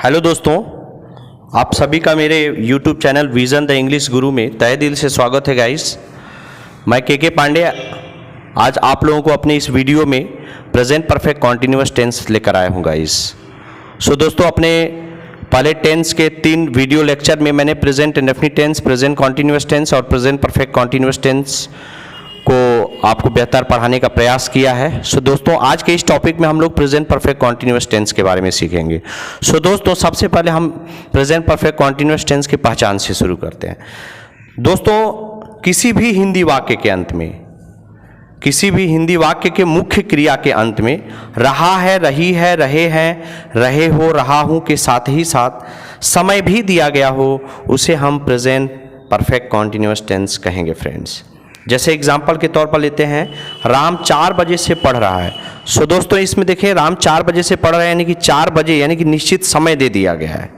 Hello दोस्तों, आप सभी का मेरे YouTube channel vision the English गुरु में तहे दिल से स्वागत है गाइस। मैं के पांडे आज आप लोगों को अपने इस वीडियो में प्रेजेंट परफेक्ट कॉन्टिन्यूअस टेंस लेकर आया हूँ गाइस। सो दोस्तों, अपने पहले टेंस के 3 वीडियो लेक्चर में मैंने present indefinite tense, present continuous tense और प्रेजेंट परफेक्ट कॉन्टिन्यूअस टेंस को आपको बेहतर पढ़ाने का प्रयास किया है। सो दोस्तों, आज के इस टॉपिक में हम लोग प्रेजेंट परफेक्ट कॉन्टिन्यूअस टेंस के बारे में सीखेंगे। सो दोस्तों, सबसे पहले हम प्रेजेंट परफेक्ट कॉन्टिन्यूअस टेंस की पहचान से शुरू करते हैं। दोस्तों, किसी भी हिंदी वाक्य के अंत में, किसी भी हिंदी वाक्य के मुख्य क्रिया के अंत में रहा है, रही है, रहे हैं, रहे हो, रहा हूं के साथ ही साथ समय भी दिया गया हो, उसे हम प्रेजेंट परफेक्ट कॉन्टिन्यूअस टेंस कहेंगे फ्रेंड्स। जैसे एग्जाम्पल के तौर पर लेते हैं, राम 4 बजे से पढ़ रहा है। सो दोस्तों, इसमें देखिए राम 4 बजे से पढ़ रहा है, यानी कि 4 बजे यानी कि निश्चित समय दे दिया गया है।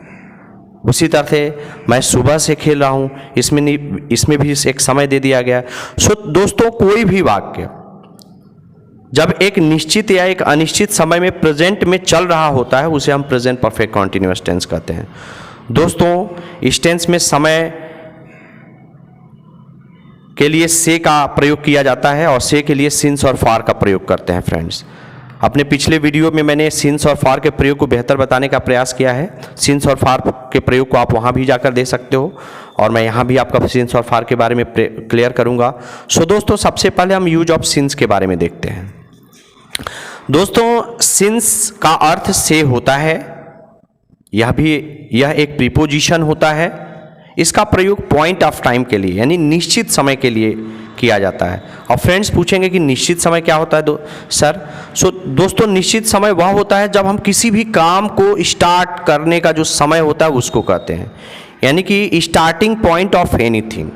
उसी तरह से मैं सुबह से खेल रहा हूँ, इसमें भी एक समय दे दिया गया है। सो दोस्तों, कोई भी वाक्य जब एक निश्चित या एक अनिश्चित समय में प्रेजेंट में चल रहा होता है, उसे हम प्रेजेंट परफेक्ट कॉन्टिन्यूअस टेंस कहते हैं। दोस्तों, इस टेंस में समय के लिए से का प्रयोग किया जाता है और से के लिए सिंस और फार का प्रयोग करते हैं फ्रेंड्स। अपने पिछले वीडियो में मैंने सिंस और फार के प्रयोग को बेहतर बताने का प्रयास किया है। सिंस और फार के प्रयोग को आप वहाँ भी जाकर दे सकते हो और मैं यहाँ भी आपका सिंस और फार के बारे में क्लियर करूँगा। सो दोस्तों, सबसे पहले हम यूज ऑफ सिंस के बारे में देखते हैं। दोस्तों, सिंस का अर्थ से होता है, यह एक प्रीपोजिशन होता है। इसका प्रयोग पॉइंट ऑफ टाइम के लिए यानी निश्चित समय के लिए किया जाता है। और फ्रेंड्स पूछेंगे कि निश्चित समय क्या होता है सर? सो दोस्तों, निश्चित समय वह होता है जब हम किसी भी काम को स्टार्ट करने का जो समय होता है उसको कहते हैं, यानी कि स्टार्टिंग पॉइंट ऑफ एनीथिंग।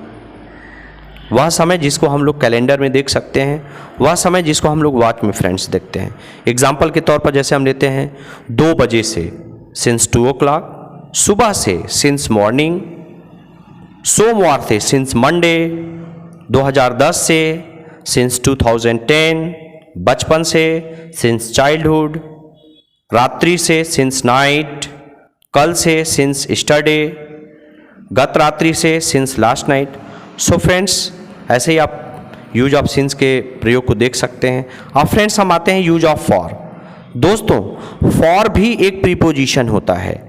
वह समय जिसको हम लोग कैलेंडर में देख सकते हैं, वह समय जिसको हम लोग वॉच में फ्रेंड्स देखते हैं। एग्जाम्पल के तौर पर जैसे हम लेते हैं 2 बजे से, सिंस 2 o'clock, सुबह से सिंस मॉर्निंग, सोमवार से सिंस मंडे, 2010 से सिंस 2010, बचपन से सिंस चाइल्डहुड, रात्रि से सिंस नाइट, कल से सिंस स्टरडे, गत रात्रि से since last night. So friends, ऐसे ही आप यूज ऑफ सिंस के प्रयोग को देख सकते हैं। अब फ्रेंड्स, हम आते हैं यूज ऑफ फॉर। दोस्तों, फॉर भी एक प्रीपोजिशन होता है।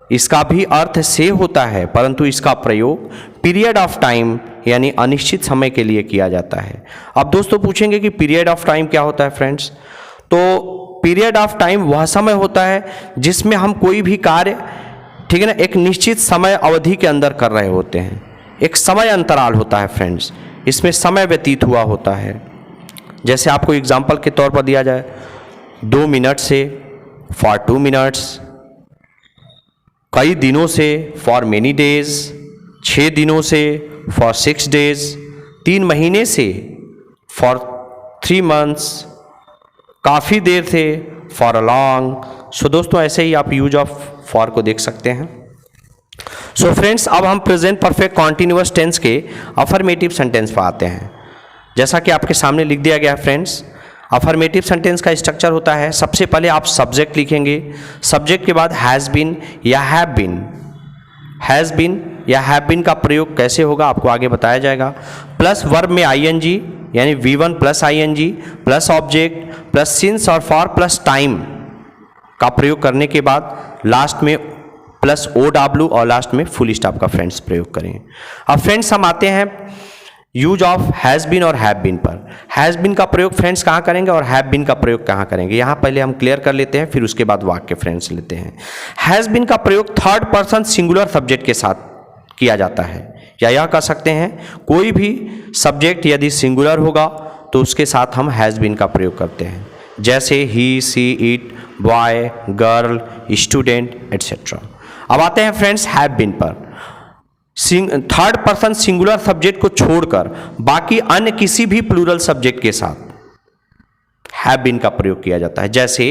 इसका भी अर्थ से होता है, परंतु इसका प्रयोग पीरियड ऑफ टाइम यानी अनिश्चित समय के लिए किया जाता है। अब दोस्तों पूछेंगे कि पीरियड ऑफ टाइम क्या होता है फ्रेंड्स? तो पीरियड ऑफ टाइम वह समय होता है जिसमें हम कोई भी कार्य, ठीक है ना, एक निश्चित समय अवधि के अंदर कर रहे होते हैं। एक समय अंतराल होता है फ्रेंड्स, इसमें समय व्यतीत हुआ होता है। जैसे आपको एग्जाम्पल के तौर पर दिया जाए, 2 मिनट से फॉर 2 मिनट्स, कई दिनों से फॉर मेनी डेज, 6 दिनों से फॉर 6 डेज, 3 महीने से फॉर 3 months, काफ़ी देर से फॉर अ लॉन्ग। सो दोस्तों, ऐसे ही आप यूज ऑफ फॉर को देख सकते हैं। सो फ्रेंड्स, अब हम प्रेजेंट परफेक्ट कॉन्टिन्यूअस टेंस के अफर्मेटिव सेंटेंस पर आते हैं। जैसा कि आपके सामने लिख दिया गया है फ्रेंड्स, अफर्मेटिव सेंटेंस का स्ट्रक्चर होता है, सबसे पहले आप सब्जेक्ट लिखेंगे, सब्जेक्ट के बाद हैज़ बीन या हैव बीन। हैज़ बीन या हैव बीन का प्रयोग कैसे होगा आपको आगे बताया जाएगा। प्लस वर्ब में आईएनजी यानी V1 plus ING plus object plus since और फॉर प्लस टाइम का प्रयोग करने के बाद लास्ट में प्लस OW और लास्ट में फुल स्टॉप का फ्रेंड्स प्रयोग करेंगे। अब फ्रेंड्स, हम आते हैं यूज ऑफ हैज़ बीन और हैव बीन पर। हैज़ बीन का प्रयोग फ्रेंड्स कहाँ करेंगे और हैव बीन का प्रयोग कहाँ करेंगे, यहाँ पहले हम क्लियर कर लेते हैं, फिर उसके बाद वाक्य फ्रेंड्स लेते हैं। हैज़ बीन का प्रयोग 3rd पर्सन सिंगुलर सब्जेक्ट के साथ किया जाता है, या यह कह सकते हैं कोई भी सब्जेक्ट यदि सिंगुलर होगा तो उसके साथ हम हैज़ बीन का प्रयोग करते हैं। जैसे he, she, it, boy, girl, student etcetera. अब आते हैं फ्रेंड्स हैव बीन पर। 3rd पर्सन सिंगुलर सब्जेक्ट को छोड़कर बाकी अन्य किसी भी प्लूरल सब्जेक्ट के साथ हैव बीन का प्रयोग किया जाता है। जैसे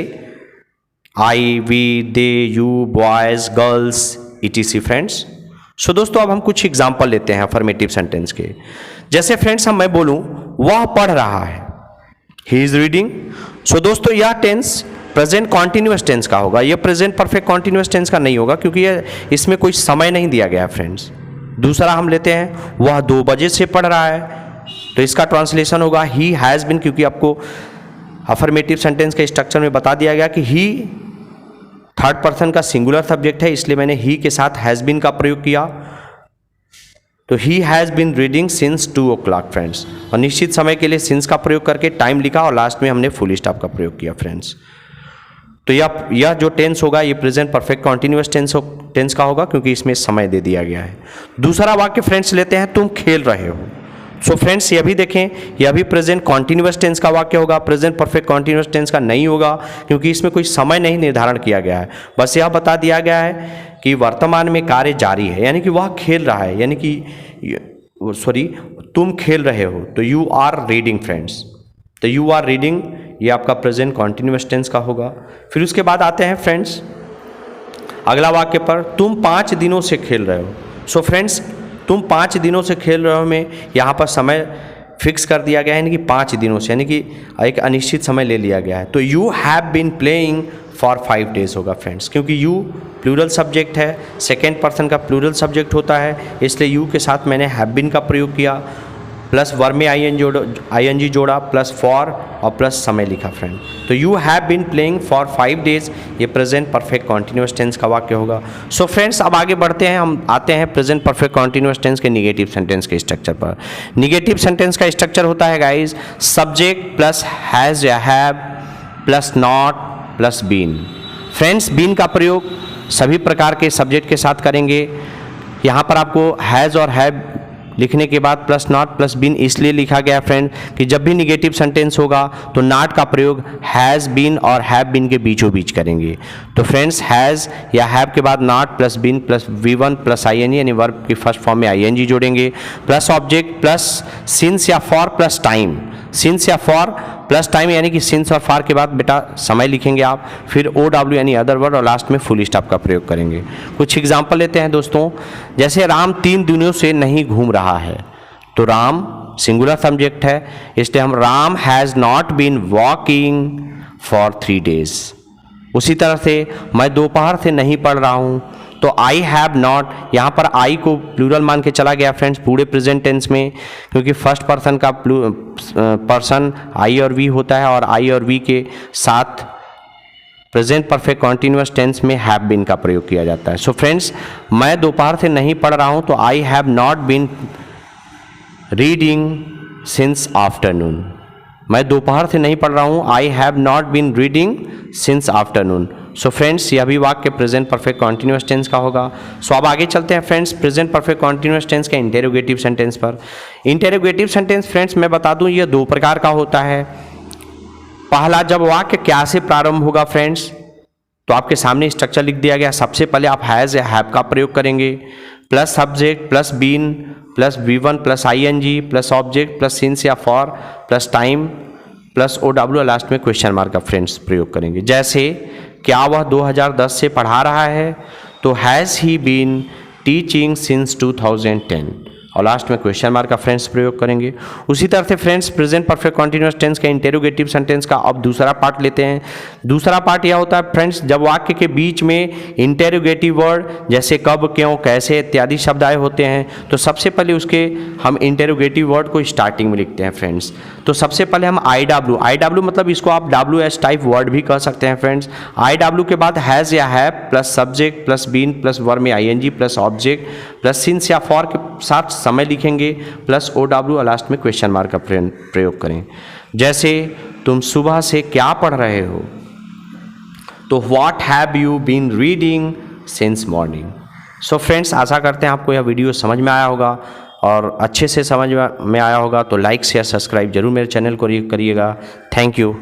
I, we, they, you, boys, girls, etc friends. So दोस्तों, अब हम कुछ एग्जाम्पल लेते हैं अफर्मेटिव सेंटेंस के। जैसे फ्रेंड्स, मैं बोलूं वह पढ़ रहा है, ही इज रीडिंग। सो दोस्तों, यह टेंस प्रेजेंट कॉन्टिन्यूअस टेंस का होगा, ये प्रेजेंट परफेक्ट कॉन्टिन्यूअस टेंस का नहीं होगा क्योंकि ये इसमें कोई समय नहीं दिया गया है फ्रेंड्स। दूसरा हम लेते हैं, वह 2 बजे से पढ़ रहा है, तो इसका ट्रांसलेशन होगा ही हैज़ बिन, क्योंकि आपको अफर्मेटिव सेंटेंस के स्ट्रक्चर में बता दिया गया कि ही थर्ड पर्सन का सिंगुलर सब्जेक्ट है, इसलिए मैंने ही के साथ हैज़ बिन का प्रयोग किया। तो he has been reading since 2 o'clock friends, और निश्चित समय के लिए सिंस का प्रयोग करके टाइम लिखा और लास्ट में हमने फुल स्टॉप का प्रयोग किया फ्रेंड्स। तो यह जो टेंस होगा ये प्रेजेंट परफेक्ट कॉन्टिन्यूअस टेंस का होगा क्योंकि इसमें समय दे दिया गया है। दूसरा वाक्य फ्रेंड्स लेते हैं, तुम खेल रहे हो। सो फ्रेंड्स यह भी देखें, यह भी प्रेजेंट कॉन्टिन्यूअस टेंस का वाक्य होगा, प्रेजेंट परफेक्ट कॉन्टिन्यूअस टेंस का नहीं होगा क्योंकि इसमें कोई समय नहीं निर्धारण किया गया है। बस यह बता दिया गया है कि वर्तमान में कार्य जारी है, यानी कि वह खेल रहा है, यानी कि तुम खेल रहे हो, तो यू आर रीडिंग फ्रेंड्स। तो यू आर रीडिंग ये आपका प्रेजेंट कॉन्टिन्यूअस टेंस का होगा। फिर उसके बाद आते हैं फ्रेंड्स अगला वाक्य पर, तुम 5 दिनों से खेल रहे हो। सो फ्रेंड्स तुम 5 दिनों से खेल रहे हो में यहाँ पर समय फिक्स कर दिया गया है, यानी कि 5 दिनों से, यानी कि एक अनिश्चित समय ले लिया गया है। तो you have been playing for 5 days होगा फ्रेंड्स, क्योंकि यू प्लूरल सब्जेक्ट है, सेकेंड पर्सन का प्लूरल सब्जेक्ट होता है, इसलिए यू के साथ मैंने हैव बीन का प्रयोग किया, प्लस वर्ब में आईएनजी जोड़ा, प्लस फॉर और प्लस समय लिखा फ्रेंड। तो you have been playing for 5 days, ये प्रेजेंट परफेक्ट कॉन्टिन्यूअस टेंस का वाक्य होगा। सो फ्रेंड्स अब आगे बढ़ते हैं, हम आते हैं प्रेजेंट परफेक्ट कॉन्टिन्यूअस टेंस के निगेटिव सेंटेंस के स्ट्रक्चर पर। निगेटिव सेंटेंस का स्ट्रक्चर होता है गाइज, सब्जेक्ट प्लस हैज़ या have plus not plus been. Friends been का प्रयोग सभी प्रकार के सब्जेक्ट के साथ करेंगे। यहाँ पर आपको हैज़ और हैव लिखने के बाद प्लस नॉट प्लस बीन इसलिए लिखा गया फ्रेंड कि जब भी निगेटिव सेंटेंस होगा तो नॉट का प्रयोग हैज़ बीन और हैव बीन के बीचों बीच करेंगे। तो फ्रेंड्स हैज़ या हैव के बाद not plus been plus V1 plus ING यानी वर्ब की फर्स्ट फॉर्म में ING जोड़ेंगे, प्लस ऑब्जेक्ट प्लस सिंस या फॉर प्लस टाइम, सिंस या फॉर प्लस टाइम यानी कि सिंस और फॉर के बाद बेटा समय लिखेंगे आप, फिर OW यानी अदर वर्ड और लास्ट में फुल स्टॉप का प्रयोग करेंगे। कुछ एग्जांपल लेते हैं दोस्तों, जैसे राम 3 दिनों से नहीं घूम रहा है, तो राम सिंगुलर सब्जेक्ट है, इसलिए हम Ram has not been walking for 3 days। उसी तरह से मैं दोपहर से नहीं पढ़ रहा हूँ, तो आई हैव नॉट, यहाँ पर आई को प्लूरल मान के चला गया फ्रेंड्स पूरे प्रेजेंट टेंस में, क्योंकि फर्स्ट पर्सन का पर्सन आई और वी होता है और आई और वी के साथ प्रेजेंट परफेक्ट कॉन्टिन्यूअस टेंस में हैव बीन का प्रयोग किया जाता है। सो फ्रेंड्स मैं दोपहर से नहीं पढ़ रहा हूँ, तो I have not been reading since afternoon. मैं दोपहर से नहीं पढ़ रहा हूँ, I have not been reading since afternoon. So friends यह भी वाक्य प्रेजेंट परफेक्ट कॉन्टिन्यूअस टेंस का होगा। सो अब आगे चलते हैं friends present perfect continuous tense के इंटेरोगेटिव सेंटेंस पर। इंटेरोगेटिव सेंटेंस फ्रेंड्स मैं बता दूं ये 2 प्रकार का होता है। पहला, जब वाक्य क्या से प्रारंभ होगा फ्रेंड्स, तो आपके सामने स्ट्रक्चर लिख दिया गया। सबसे पहले आप हैज़ या हैव का प्रयोग करेंगे, plus subject plus been plus V1 plus ING plus object plus since या for plus time plus OW last में क्वेश्चन मार्क का फ्रेंड्स प्रयोग करेंगे। जैसे क्या वह 2010 से पढ़ा रहा है, तो has he been teaching since 2010 और लास्ट में क्वेश्चन मार्क का फ्रेंड्स प्रयोग करेंगे। उसी तरह से friends present perfect continuous tense के इंटेरोगेटिव सेंटेंस का अब दूसरा पार्ट लेते हैं। दूसरा पार्ट यह होता है फ्रेंड्स, जब वाक्य के बीच में इंटेरोगेटिव वर्ड जैसे कब, क्यों, कैसे इत्यादि शब्द आए होते हैं, तो सबसे पहले उसके हम इंटेरोगेटिव वर्ड को स्टार्टिंग में लिखते हैं फ्रेंड्स। तो सबसे पहले हम IW मतलब इसको आप WS टाइप वर्ड भी कह सकते हैं फ्रेंड्स। IW के बाद हैज़ या have plus subject plus been plus verb में ING plus object plus since या फॉर के साथ समय लिखेंगे प्लस OW और लास्ट में क्वेश्चन मार्क का प्रयोग करें। जैसे तुम सुबह से क्या पढ़ रहे हो, तो what have you been reading since morning. So friends आशा करते हैं आपको यह वीडियो समझ में आया होगा और अच्छे से समझ में आया होगा, तो लाइक शेयर सब्सक्राइब जरूर मेरे चैनल को करिएगा। Thank you.